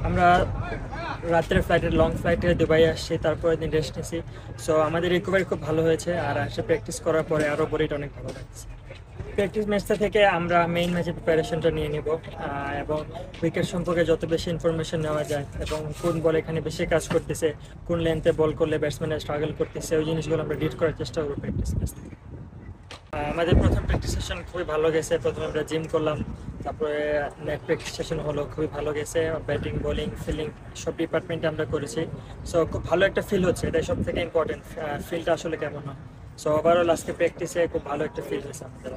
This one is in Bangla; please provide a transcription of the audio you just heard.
আমরা রাত্রের ফ্লাইটে লং ফ্লাইটে দুবাই আসছি, তারপরে দিন রেস্ট নিয়েছি। সো আমাদের রিকভারি খুব ভালো হয়েছে, আর আসে প্র্যাকটিস করার পরে আরও বডিটা অনেক ভালো লাগছে। প্র্যাকটিস ম্যাচটা থেকে আমরা মেইন ম্যাচের প্রিপারেশনটা নিয়ে নিব, এবং উইকেট সম্পর্কে যত বেশি ইনফরমেশন নেওয়া যায় এবং কোন বল এখানে বেশি কাজ করতেছে, কোন লেন্থে বল করলে ব্যাটসম্যানরা স্ট্রাগল করতেছে, ওই জিনিসগুলো আমরা ডিট করার চেষ্টা করবো প্র্যাকটিস ম্যাচ থেকে। আমাদের প্রথম প্র্যাকটিস সেশন খুবই ভালো গেছে। প্রথমে আমরা জিম করলাম, তারপরে নেট প্র্যাকটিস সেশন হলো, খুবই ভালো গেছে। ব্যাটিং, বোলিং, ফিল্ডিং সব ডিপার্টমেন্টে আমরা করেছি। সো খুব ভালো একটা ফিল হচ্ছে, এটাই সব থেকে ইম্পর্টেন্ট, ফিলটা আসলে কেমন হয়। সো ওভারঅল আজকে প্র্যাকটিসে খুব ভালো একটা ফিল হয়েছে আমাদের।